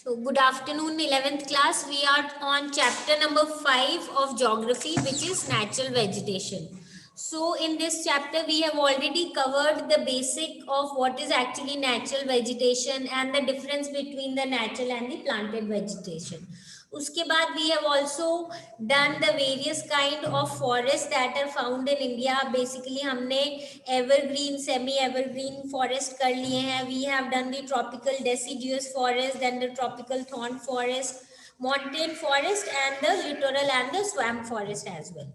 So, good afternoon, 11th class. We are on chapter number 5 of geography, which is natural vegetation. So, in this chapter, we have already covered the basic of what is actually natural vegetation and the difference between the natural and the planted vegetation. उसके बाद we have also done the various kind of forests that are found in India. Basically हमने evergreen, semi evergreen forest कर लिए हैं. We have done the tropical deciduous forest, then the tropical thorn forest, montane forest and the littoral and the swamp forest as well.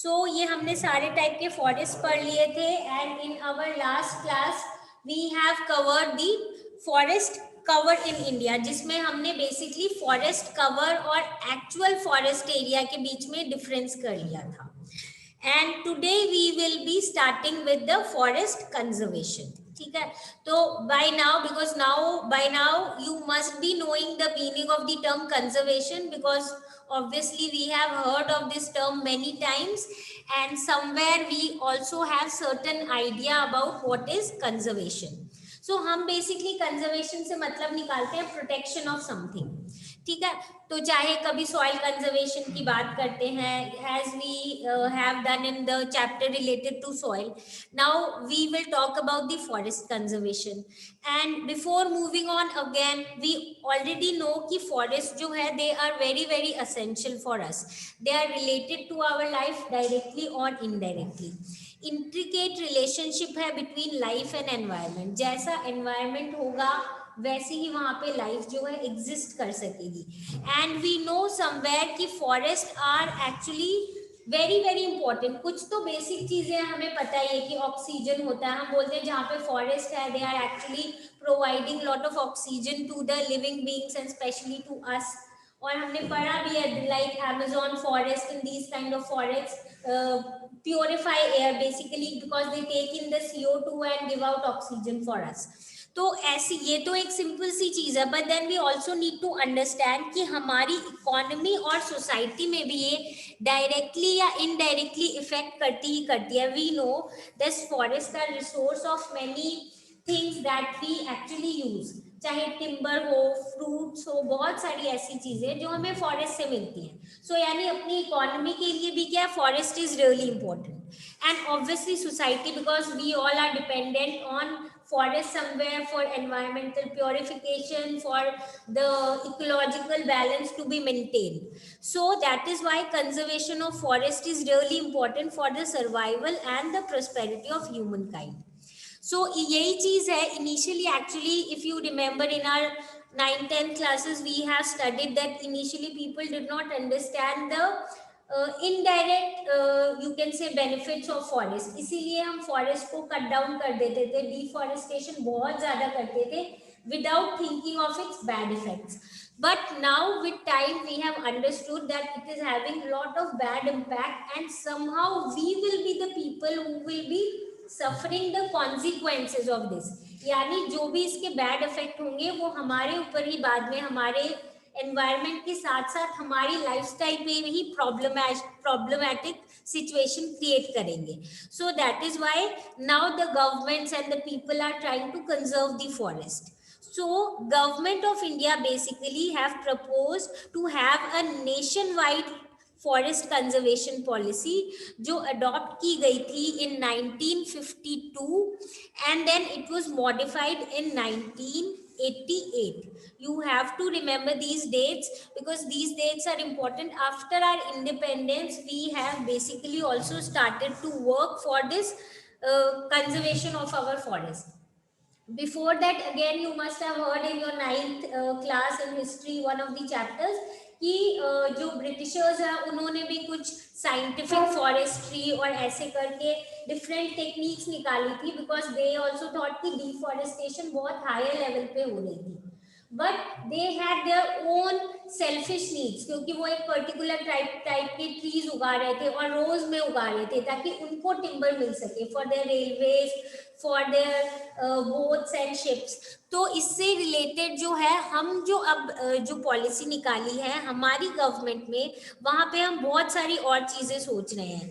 So ये हमने सारे type के forest पढ़ लिए थे and in our last class we have covered the forest cover in India, जिसमें हमने basically forest cover और एक्चुअल फॉरेस्ट एरिया के बीच में डिफरेंस कर लिया था. And today we will be starting with the forest conservation. ठीक है, तो by now you must be knowing the meaning of the term conservation, because obviously we have heard of this term many times and somewhere we also have certain idea about what is conservation. So हम basically conservation से मतलब निकालते हैं protection of something. ठीक है, तो चाहे कभी सॉइल कंजर्वेशन की बात करते हैं, as we have done in the chapter related to soil. Now we will talk about the forest conservation. And before moving on again, we already know कि फॉरेस्ट जो है they are very very essential for us. They are related to our life directly और indirectly. Intricate relationship है between life and environment. जैसा environment होगा वैसे ही वहां पे लाइफ जो है एग्जिस्ट कर सकेगी. एंड वी नो समवेयर कि forest are actually very very important. कुछ तो बेसिक चीजें हमें पता ही है कि ऑक्सीजन होता है. हम बोलते हैं जहाँ पे फॉरेस्ट है they are actually providing lot of oxygen to the living beings and specially to us. और हमने पढ़ा भी है like Amazon forest in these kind of forest purify air basically because they take in the CO2 and give out oxygen for us. तो ऐसी ये तो एक सिंपल सी चीज है, but then we also need to understand कि हमारी इकोनॉमी और सोसाइटी में भी ये डायरेक्टली या इनडायरेक्टली इफेक्ट करती ही करती है. We know this forest are resource of many things that we actually use, चाहे टिम्बर हो, फ्रूट्स हो, बहुत सारी ऐसी चीजें जो हमें फॉरेस्ट से मिलती हैं. सो यानी अपनी इकोनॉमी के लिए भी क्या forest is really important. And obviously society, because we all are dependent on forest somewhere for environmental purification, for the ecological balance to be maintained. So that is why conservation of forest is really important for the survival and the prosperity of humankind. So यही चीज है. Initially actually if you remember in our 9th-10th classes we have studied that initially people did not understand the indirect you can से benefits of forest. इसीलिए हम forest को cut down कर देते थे, डिफॉरेस्टेशन बहुत ज्यादा करते थे without thinking of its bad effects. But now with time we have understood that it is having lot of bad impact and somehow we will be the people who will be suffering the consequences of this. यानी जो भी इसके bad effect होंगे वो हमारे ऊपर ही बाद में हमारे एनवायरनमेंट के साथ साथ हमारी लाइफस्टाइल पे ही प्रॉब्लमैटिक सिचुएशन क्रिएट करेंगे. So that is why now the governments and the people are trying to conserve the forest. So government of India basically have proposed to have a nationwide forest conservation policy जो adopt की गई थी in 1952 and then it was modified in 1988. You have to remember these dates because these dates are important. After our independence we have basically also started to work for this conservation of our forest. Before that again you must have heard in your 9th class in history one of the chapters कि जो Britishers हैं उन्होंने भी कुछ scientific forestry और ऐसे करके different techniques निकाली थी बिकॉज दे ऑल्सो थॉट कि डिफॉरेस्टेशन बहुत हायर लेवल पे हो रही थी. But they had their own selfish needs, क्योंकि वो एक पर्टिकुलर टाइप के ट्रीज उगा रहे थे और रोज में उगा रहे थे ताकि उनको टिम्बर मिल सके for their railways, for their boats and ships. तो इससे रिलेटेड जो है हम जो अब जो पॉलिसी निकाली है हमारी गवर्नमेंट में, वहाँ पे हम बहुत सारी और चीज़ें सोच रहे हैं.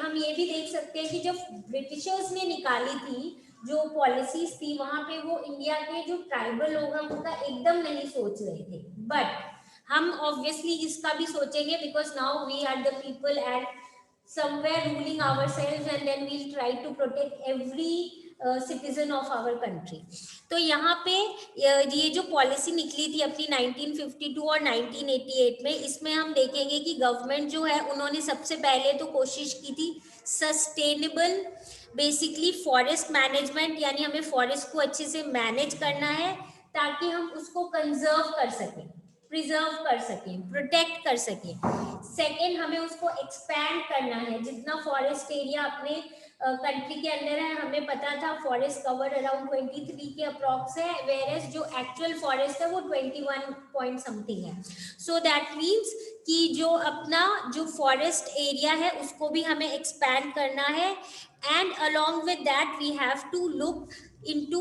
हम ये भी देख सकते हैं कि जब ब्रिटिशर्स ने निकाली थी जो पॉलिसीज थी वहां पे वो इंडिया के जो ट्राइबल लोग हैं उनका एकदम नहीं सोच रहे थे, बट हम ऑब्वियसली इसका भी सोचेंगे because now we are the people and somewhere ruling ourselves and then we'll try to protect every citizen of our country. तो यहाँ पे ये जो पॉलिसी निकली थी अपनी 1952 और 1988 में, इसमें हम देखेंगे कि गवर्नमेंट जो है उन्होंने सबसे पहले तो कोशिश की थी सस्टेनेबल बेसिकली फॉरेस्ट मैनेजमेंट, यानी हमें फॉरेस्ट को अच्छे से मैनेज करना है ताकि हम उसको कंजर्व कर सकें, प्रिजर्व कर सकें, प्रोटेक्ट कर सकें। सेकेंड, हमें उसको एक्सपैंड करना है, जितना फॉरेस्ट एरिया अपने कंट्री के अंदर है, हमें पता था फॉरेस्ट कवर अराउंड 23 के अप्रॉक्स है, वेयर एज जो एक्चुअल फॉरेस्ट है वो 21 पॉइंट समथिंग है। सो दैट मीन्स कि जो अपना जो फॉरेस्ट एरिया है उसको भी हमें एक्सपैंड करना है, and along with that we have to look into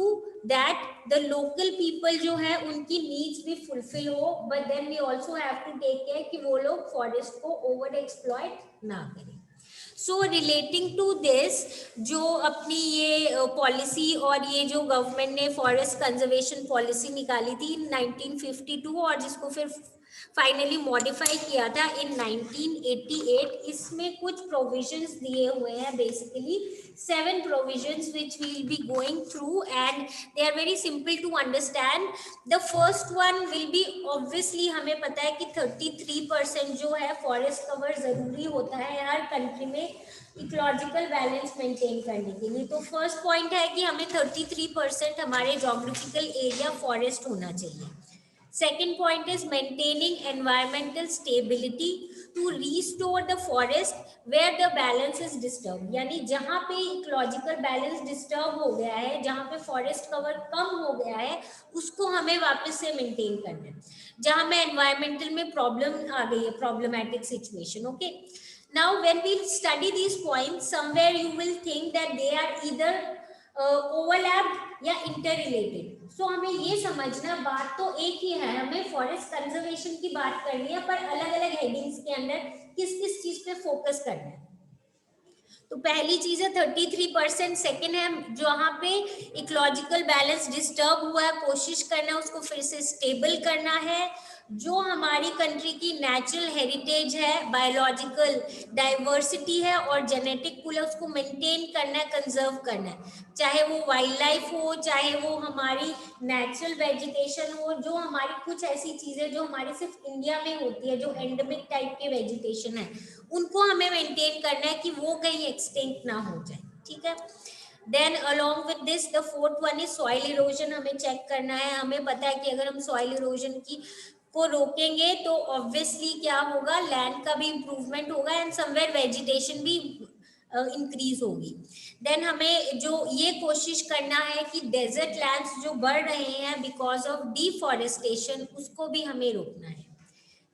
that the local people जो है उनकी needs भी fulfill हो, but then we also have to take care कि वो लोग forest को over exploit ना करें। So relating to this, जो अपनी ये पॉलिसी और ये जो गवर्नमेंट ने फॉरेस्ट कंजर्वेशन पॉलिसी निकाली थी 1952 और जिसको फिर फाइनली मॉडिफाई किया था इन 1988, इसमें कुछ प्रोविजंस दिए हुए हैं, basically 7 provisions which we will be going through and they are very simple to understand. The first one will be obviously हमें पता है कि 33% जो है फॉरेस्ट कवर जरूरी होता है हर कंट्री में इकोलॉजिकल बैलेंस मेंटेन करने के लिए। तो फर्स्ट पॉइंट है कि हमें 33% हमारे जोग्राफिकल एरिया फॉरेस्ट होना चाहिए। Second point is maintaining environmental stability to restore the forest where the balance is disturbed, यानी जहाँ पे इकोलॉजिकल बैलेंस डिस्टर्ब हो गया है, जहाँ पे फॉरेस्ट कवर कम हो गया है, उसको हमें वापस से मेंटेन करना है, जहाँ में एनवायरमेंटल में प्रॉब्लम आ गई है, problematic situation. Okay, now when we study these points, somewhere you will think that they are either overlapped या इंटररिलेटेड। सो हमें ये समझना, बात तो एक ही है, हमें फॉरेस्ट कंजर्वेशन की बात करनी है, पर अलग अलग हेडिंग्स के अंदर किस किस चीज पे फोकस करना है। तो पहली चीज है 33%, सेकेंड है जहाँ पे इकोलॉजिकल बैलेंस डिस्टर्ब हुआ है, कोशिश करना है उसको फिर से स्टेबल करना है। जो हमारी कंट्री की नेचुरल हेरिटेज है, बायोलॉजिकल डाइवर्सिटी है और जेनेटिक पूल है, उसको मेंटेन करना है, कंजर्व करना है, चाहे वो वाइल्ड लाइफ हो, चाहे वो हमारी नेचुरल वेजिटेशन हो, जो हमारी कुछ ऐसी चीजें जो हमारी सिर्फ इंडिया में होती है, जो एंडेमिक टाइप के वेजिटेशन है, उनको हमें मेंटेन करना है कि वो कहीं एक्सटिंक्ट ना हो जाए। ठीक है, then along with this the fourth one is soil erosion, हमें चेक करना है। हमें पता है कि अगर हम सॉइल इरोजन की को रोकेंगे तो ऑब्वियसली क्या होगा, लैंड का भी इंप्रूवमेंट होगा एंड समवेयर वेजिटेशन भी इंक्रीज होगी। देन हमें जो ये कोशिश करना है कि डेजर्ट लैंड्स जो बढ़ रहे हैं बिकॉज ऑफ डिफॉरेस्टेशन, उसको भी हमें रोकना है।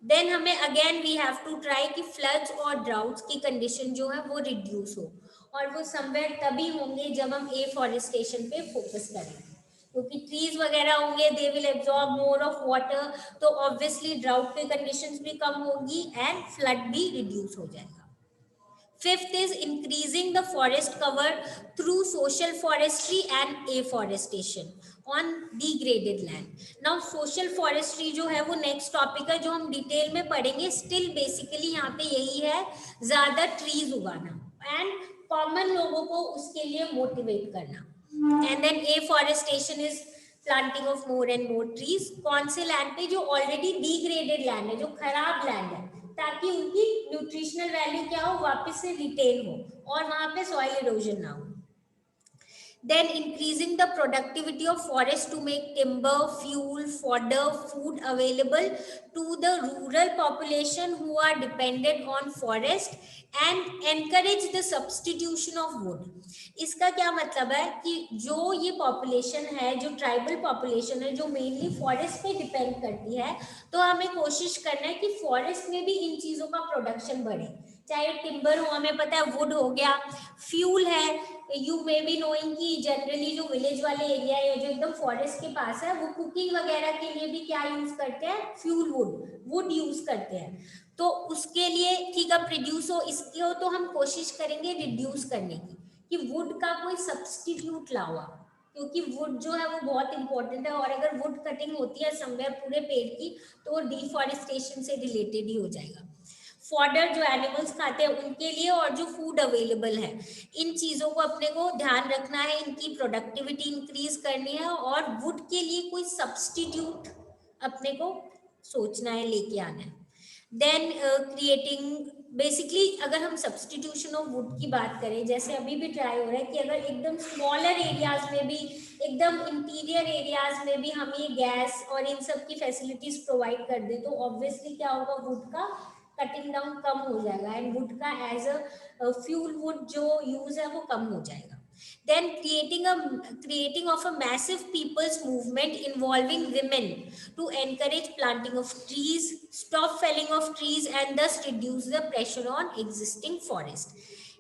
देन हमें again we have to try कि फ्लड्स और ड्राउट्स की कंडीशन जो है वो रिड्यूस हो, और वो समवेयर तभी होंगे जब हम एफॉरेस्टेशन पे फोकस करेंगे, क्योंकि ट्रीज वगैरह होंगे, they will absorb more of water, तो ऑब्वियसली ड्राउट की कंडीशंस भी कम होगी एंड फ्लड भी रिड्यूस हो जाएगा। Fifth is increasing the forest cover through social forestry and afforestation on degraded land. Now social forestry जो है वो नेक्स्ट टॉपिक है जो हम डिटेल में पढ़ेंगे। स्टिल बेसिकली यहाँ पे यही है, ज्यादा ट्रीज उगाना एंड कॉमन लोगों को उसके लिए मोटिवेट करना। And then afforestation is planting of more and more trees. कौन से लैंड पे, जो ऑलरेडी डिग्रेडेड लैंड है, जो खराब लैंड है, ताकि उनकी न्यूट्रिशनल वैल्यू क्या हो, वापस से रिटेन हो और वहां पे सॉइल इरोजन ना हो। Then increasing the productivity of forest to make timber, fuel, fodder, food available to the rural population who are dependent on forest and encourage the substitution of wood. इसका क्या मतलब है कि जो ये पॉपुलेशन है, जो ट्राइबल पॉपुलेशन है, जो मेनली फॉरेस्ट पे डिपेंड करती है, तो हमें कोशिश करना है कि फॉरेस्ट में भी इन चीजों का प्रोडक्शन बढ़े, चाहे टिम्बर हो, हमें पता है वुड हो गया, फ्यूल है, यू मे बी नोइंग कि जनरली जो विलेज वाले एरिया है जो एकदम फॉरेस्ट के पास है, वो कुकिंग वगैरह के लिए भी क्या यूज करते हैं, फ्यूल वुड यूज करते हैं। तो उसके लिए ठीक है प्रोड्यूस हो, इसके हो तो हम कोशिश करेंगे रिड्यूस करने की, कि वुड का कोई सब्स्टिट्यूट लाओ, क्योंकि वुड जो है वो बहुत इंपॉर्टेंट है, और अगर वुड कटिंग होती है समवेयर पूरे पेड़ की तो डिफॉरेस्टेशन से रिलेटेड ही हो जाएगा। फॉडर जो एनिमल्स खाते हैं उनके लिए, और जो फूड अवेलेबल है, इन चीज़ों को अपने को ध्यान रखना है, इनकी प्रोडक्टिविटी इंक्रीज करनी है, और वुड के लिए कोई सब्सटीट्यूट अपने को सोचना है, लेके आना है। देन क्रिएटिंग, बेसिकली अगर हम सब्सटीट्यूशन ऑफ वुड की बात करें, जैसे अभी भी ट्राई हो रहा है कि अगर एकदम स्मॉलर एरियाज में भी, एकदम इंटीरियर एरियाज में भी हम ये गैस और इन सब की फैसिलिटीज प्रोवाइड कर दें, तो ऑब्वियसली क्या होगा, वुड का कटिंग डाउन कम हो जाएगा, एंड वुड का एज अ फ्यूल वुड जो यूज है वो कम हो जाएगा। Then creating of a massive people's movement involving women to encourage planting of trees, stop felling of trees, and thus reduce the pressure on existing forest.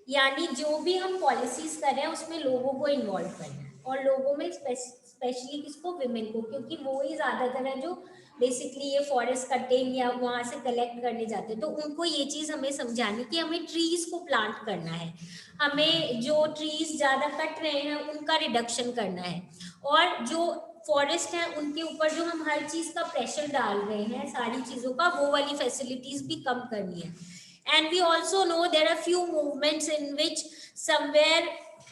यानी जो भी हम policies कर रहे हैं उसमें लोगों को इन्वॉल्व करना है, और लोगों में स्पेशली किसको, विमेन को, क्योंकि वो ही ज्यादातर है जो बेसिकली ये फॉरेस्ट कटिंग या वहां से कलेक्ट करने जाते हैं, तो उनको ये चीज हमें समझानी कि हमें ट्रीज को प्लांट करना है, हमें जो ट्रीज ज्यादा कट रहे हैं उनका रिडक्शन करना है, और जो फॉरेस्ट है उनके ऊपर जो हम हर चीज का प्रेशर डाल रहे हैं सारी चीजों का, वो वाली फैसिलिटीज भी कम करनी है। And we also know there are few movements in which somewhere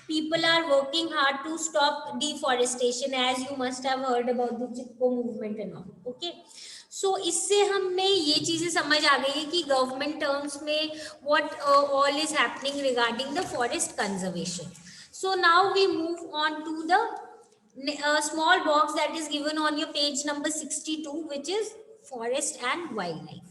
people are working hard to stop deforestation, as you must have heard about the Chipko movement and all. Okay, so इससे हमें ये चीजें समझ आ गई है कि government terms में what all is happening regarding the forest conservation. So now we move on to the small box that is given on your page number 62, which is forest and wildlife.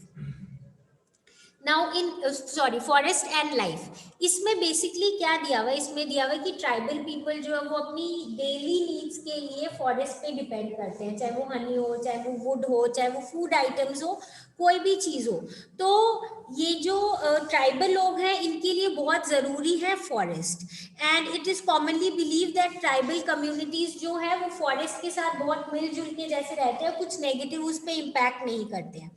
Now in sorry forest and life, इसमें basically क्या दिया हुआ है, इसमें दिया हुआ है कि ट्राइबल पीपल जो है वो अपनी डेली नीड्स के लिए फॉरेस्ट पे डिपेंड करते हैं, चाहे वो हनी हो, चाहे वो वुड हो, चाहे वो फूड आइटम्स हो, कोई भी चीज हो। तो ये जो ट्राइबल लोग हैं इनके लिए बहुत जरूरी है forest, and it is commonly believe that tribal communities जो है वो फॉरेस्ट के साथ बहुत मिलजुल के जैसे रहते हैं, कुछ नेगेटिव उस पर इम्पैक्ट नहीं करते हैं।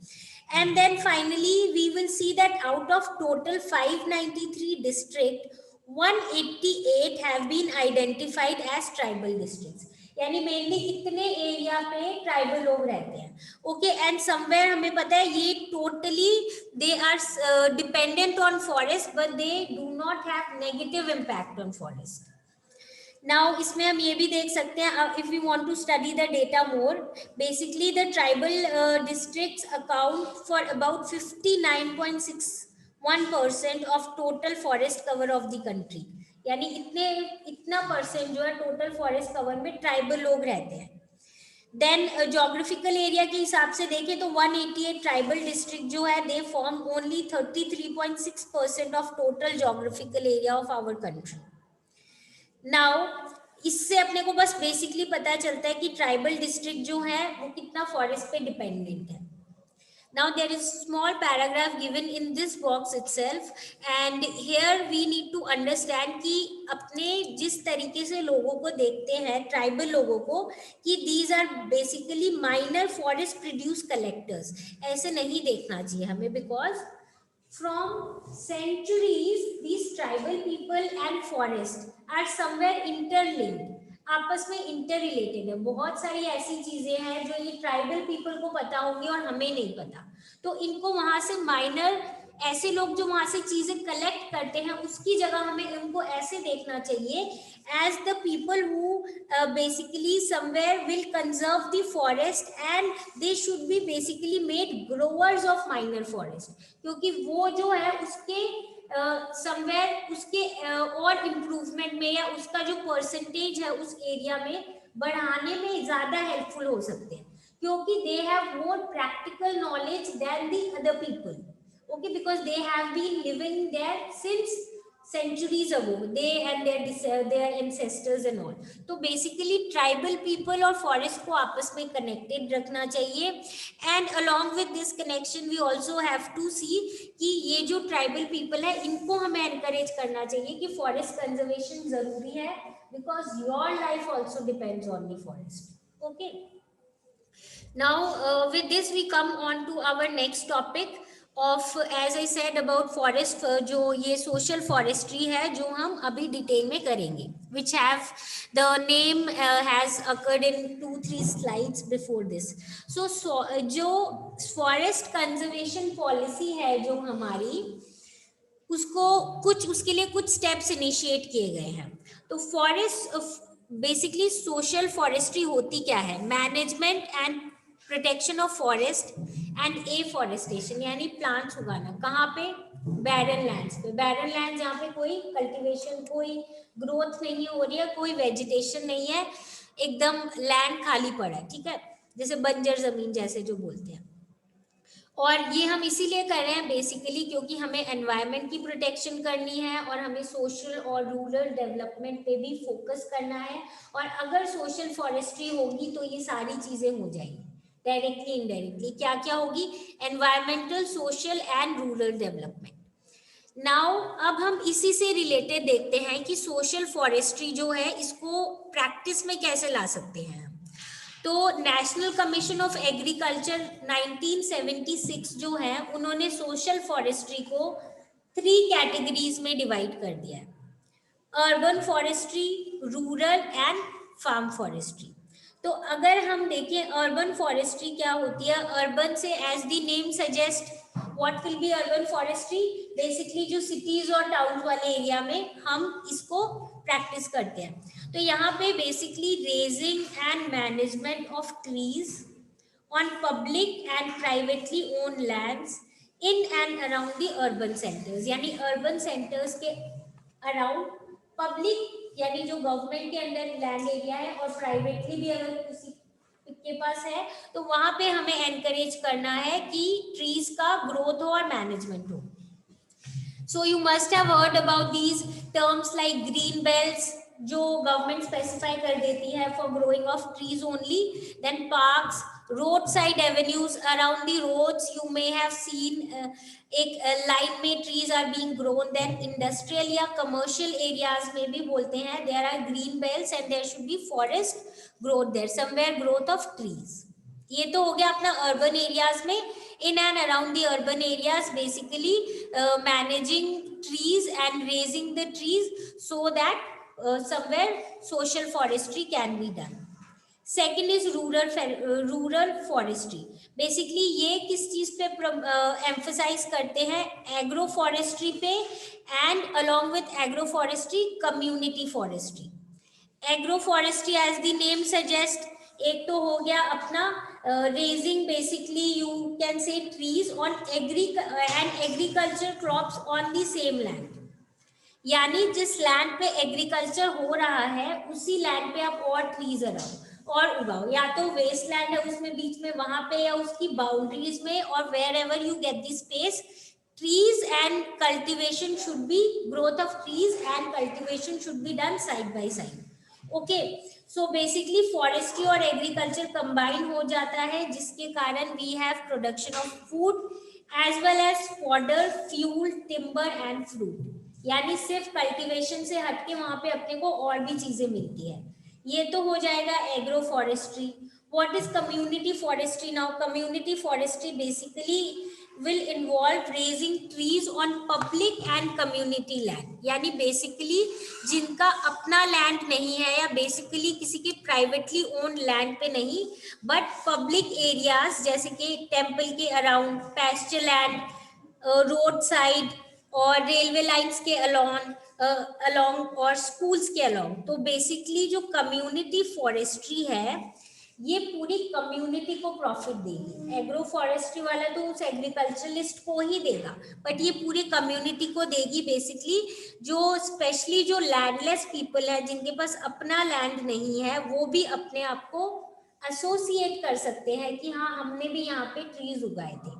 And then finally, we will see that out of total 593 districts, 188 have been identified as tribal districts. यानी मेनली कितने एरिया पे ट्राइबल लोग रहते हैं। ओके, एंड समवेयर हमें पता है ये totally they are dependent on forest, but they do not have negative impact on forest. Now इसमें हम ये भी देख सकते हैं, if you want to study the data more, basically the tribal districts account for about 59.61% of total forest cover of the country. यानी इतना percent जो है टोटल फॉरेस्ट कवर में ट्राइबल लोग रहते हैं। देन जोग्राफिकल एरिया के हिसाब से देखें तो 188 ट्राइबल डिस्ट्रिक्ट जो है they form only 33.6% of total geographical area of our country. Now इससे अपने को बस बेसिकली पता चलता है कि ट्राइबल डिस्ट्रिक्ट जो है वो कितना फॉरेस्ट पे डिपेंडेंट है। Now there is small paragraph given in this box itself, and here we need to understand कि अपने जिस तरीके से लोगों को देखते हैं ट्राइबल लोगों को कि these are basically minor forest produce collectors, ऐसे नहीं देखना चाहिए हमें, because from centuries these tribal people and forest are somewhere interlinked, आपस में इंटर रिलेटेड है। बहुत सारी ऐसी चीजें हैं जो ये ट्राइबल पीपल को पता होंगी और हमें नहीं पता, तो इनको वहां से माइनर ऐसे लोग जो वहां से चीजें कलेक्ट करते हैं उसकी जगह हमें उनको ऐसे देखना चाहिए as the people who basically somewhere will conserve the forest, and they should be basically made growers of minor forest, क्योंकि वो जो है उसके समवेयर उसके और इम्प्रूवमेंट में या उसका जो परसेंटेज है उस एरिया में बढ़ाने में ज्यादा हेल्पफुल हो सकते हैं, क्योंकि they have more practical knowledge than the other people. Okay, because they have been living there since centuries ago, they and their ancestors and all. तो basically tribal people और forest को आपस में connected रखना चाहिए, and along with this connection we also have to see कि ये जो tribal people है इनको हमें encourage करना चाहिए कि forest conservation जरूरी है, because your life also depends on the forest. Okay, now with this we come on to our next topic, of as I said about forest, जो ये सोशल फॉरेस्ट्री है जो हम अभी डिटेल में करेंगे, which have the name has occurred in 2-3 slides before this. So जो forest conservation policy है जो हमारी, उसको कुछ उसके लिए कुछ स्टेप्स इनिशिएट किए गए हैं. तो फॉरेस्ट बेसिकली सोशल फॉरेस्ट्री होती क्या है? Management and protection of forest and afforestation, यानी प्लांट्स उगाना. कहाँ पे? बैरन लैंड्स पे. बैरन लैंड जहाँ पे कोई कल्टीवेशन, कोई ग्रोथ नहीं हो रही है, कोई वेजिटेशन नहीं है, एकदम लैंड खाली पड़ा है. ठीक है, जैसे बंजर जमीन जैसे जो बोलते हैं. और ये हम इसीलिए कर रहे हैं बेसिकली क्योंकि हमें एनवायरनमेंट की प्रोटेक्शन करनी है और हमें सोशल और रूरल डेवलपमेंट पे भी फोकस करना है. और अगर सोशल फॉरेस्ट्री होगी तो ये सारी चीजें हो जाएंगी डायरेक्टली इनडायरेक्टली. क्या क्या होगी? Environmental, social and rural development. Now अब हम इसी से रिलेटेड देखते हैं कि सोशल फॉरेस्ट्री जो है इसको प्रैक्टिस में कैसे ला सकते हैं. तो नेशनल कमीशन ऑफ एग्रीकल्चर 1976 जो है, उन्होंने सोशल फॉरेस्ट्री को 3 कैटेगरीज में डिवाइड कर दिया है: urban forestry, rural and farm forestry. तो अगर हम देखें अर्बन फॉरेस्ट्री क्या होती है, अर्बन से as the name suggest what will be urban forestry, basically जो सिटीज और टाउन वाले एरिया में हम इसको प्रैक्टिस करते हैं. तो यहाँ पे basically raising and management of trees on public and privately owned lands in and around the urban centers, यानी urban centers के अराउंड पब्लिक यानी जो गवर्नमेंट के अंडर लैंड एरिया है और प्राइवेटली भी अगर किसी के पास है तो वहां पे हमें एनकरेज करना है कि ट्रीज का ग्रोथ हो और मैनेजमेंट हो. So you must have heard about these terms like green belts जो गवर्नमेंट स्पेसिफाई कर देती है for growing of trees only. Then parks, road side avenues, around the roads you may have seen एक line में trees are being grown. Then industrial या commercial areas में भी बोलते हैं there are green belts and there should be forest growth there, somewhere growth of trees. ये तो हो गया अपना अर्बन एरियाज में. in and around the urban areas, basically managing trees and raising the trees so that somewhere social forestry can be done. Second is rural forestry. Basically ये किस चीज पे emphasize करते हैं? एग्रो फॉरेस्ट्री पे and along with agro forestry community forestry. Agro forestry as the name suggest, एक तो हो गया अपना raising, basically you can say trees on agriculture crops on the same land, यानी जिस लैंड पे एग्रीकल्चर हो रहा है उसी लैंड पे आप और ट्रीज और उगाओ. या तो वेस्ट लैंड है उसमें बीच में वहां पे या उसकी बाउंड्रीज में, और wherever you get the space, trees and cultivation should be, growth of trees and cultivation should be done side by side. Okay, so basically forestry और एग्रीकल्चर कंबाइन हो जाता है जिसके कारण we have production of food as well as fodder, fuel, timber and fruit. यानी सिर्फ cultivation से हटके वहां पे अपने को और भी चीजें मिलती है. ये तो हो जाएगा agro forestry. What is community forestry now? Community forestry basically will involve raising trees on public and community land, यानी बेसिकली जिनका अपना लैंड नहीं है या बेसिकली किसी के प्राइवेटली ओन लैंड पे नहीं, बट पब्लिक एरियाज जैसे कि टेम्पल के around, pasture land, road side और रेलवे लाइंस के अलोंग और स्कूल्स के अलोंग. तो बेसिकली जो कम्युनिटी फॉरेस्ट्री है ये पूरी कम्युनिटी को प्रॉफिट देगी. एग्रो फॉरेस्ट्री वाला तो उस एग्रीकल्चरलिस्ट को ही देगा, बट ये पूरी कम्युनिटी को देगी. बेसिकली जो स्पेशली जो लैंडलेस पीपल है जिनके पास अपना लैंड नहीं है, वो भी अपने आप को एसोसिएट कर सकते हैं कि हाँ हमने भी यहाँ पे ट्रीज उगाए थे.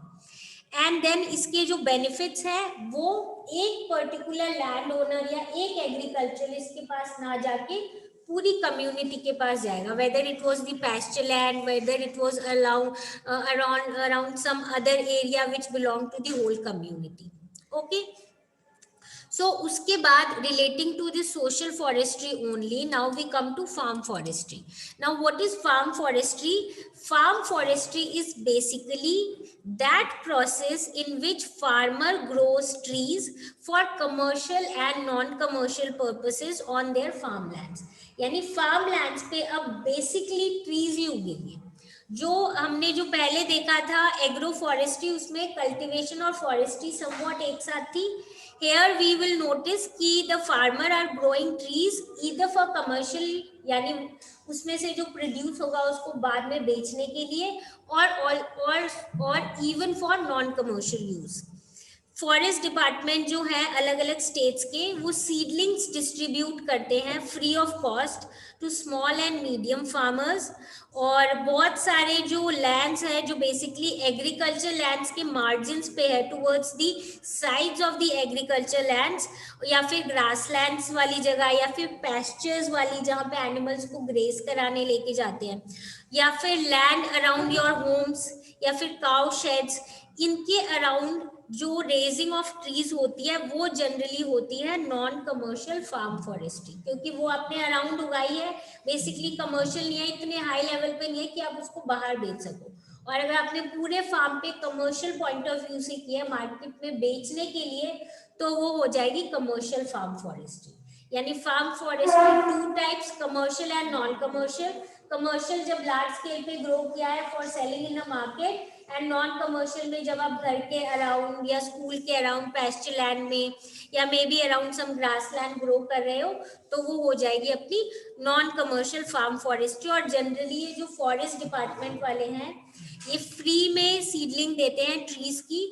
एंड देन इसके जो बेनिफिट्स हैं वो एक पर्टिकुलर लैंड ओनर या एक एग्रीकल्चरलिस्ट के पास ना जाके पूरी कम्युनिटी के पास जाएगा, whether it was the pasture land, whether it was around some other area which belong to the whole community. Okay, So उसके बाद relating to the social forestry only, now we come to farm forestry. Now what is farm forestry? Farm forestry is basically that process in which farmer grows trees for commercial and non-commercial purposes on their farmlands. यानी farmlands पे अब basically trees ही उगेंगे. जो हमने जो पहले देखा था agro forestry, उसमें कल्टीवेशन और फॉरेस्ट्री समवॉट एक साथ थी. Here we will notice कि the farmer are growing trees either for commercial, यानी उसमें से जो प्रोड्यूस होगा उसको बाद में बेचने के लिए, और even for non commercial use. Forest department जो है अलग अलग स्टेट्स के, वो सीडलिंग्स डिस्ट्रीब्यूट करते हैं free of cost to small and medium farmers. और बहुत सारे जो लैंड्स है जो बेसिकली एग्रीकल्चर लैंड्स के मार्जिन्स पे है, towards the sides of the agriculture lands, या फिर ग्रास लैंड्स वाली जगह, या फिर पैस्चर्स वाली जहाँ पे एनिमल्स को ग्रेस कराने लेके जाते हैं, या फिर लैंड अराउंड योर होम्स, या फिर काउ शेड्स, इनके अराउंड जो रेजिंग ऑफ ट्रीज होती है वो जनरली होती है नॉन कमर्शियल फार्म फॉरेस्ट्री, क्योंकि वो अपने अराउंड उगाई है, बेसिकली कमर्शियल नहीं है, इतने हाई लेवल पे नहीं है कि आप उसको बाहर बेच सको. और अगर आपने पूरे फार्म पे कमर्शियल पॉइंट ऑफ व्यू से किया मार्केट में बेचने के लिए, तो वो हो जाएगी कमर्शियल फार्म फॉरेस्ट्री. यानी farm forestry two types, commercial and non commercial. Commercial जब लार्ज स्केल पे ग्रो किया है for selling in a market, and non commercial में जब आप घर के अराउंड या स्कूल के अराउंड पैस्चर लैंड में या maybe around some grass land grow कर रहे हो, तो वो हो जाएगी अपनी नॉन कमर्शियल फार्म फॉरेस्ट्री. और जनरली ये जो फॉरेस्ट डिपार्टमेंट वाले हैं ये फ्री में सीडलिंग देते हैं ट्रीज की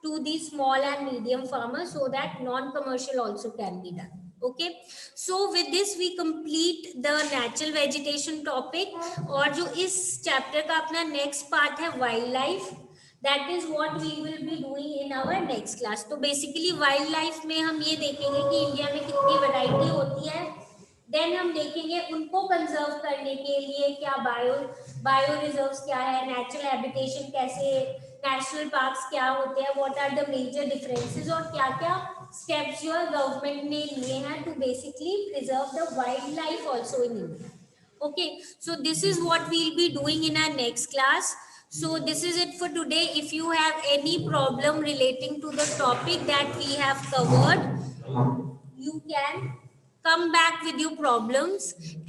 to the small and medium farmers so that non-commercial also can be done. Okay, so with this we complete the natural vegetation topic. और जो इस chapter का अपना next part है wildlife, that is what we will be doing in our next class. तो basically wildlife में हम ये देखेंगे कि इंडिया में कितनी वैरायटी होती है. देन हम देखेंगे उनको कंजर्व करने के लिए क्या बायो रिजर्व्स क्या है, नेचुरल हैबिटेशन कैसे, नेशनल पार्क्स क्या होते हैं, what are the major differences, और क्या क्या स्टेप्स जो गवर्नमेंट ने लिए हैं to basically preserve the wild life also in India. Okay, so this is what we'll be doing in our next class. So this is it for today. If you have any problem relating to the topic that we have covered, you can come back with your problems,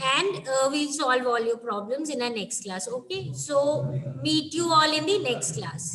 and we'll solve all your problems in our next class. Okay, so meet you all in the next class.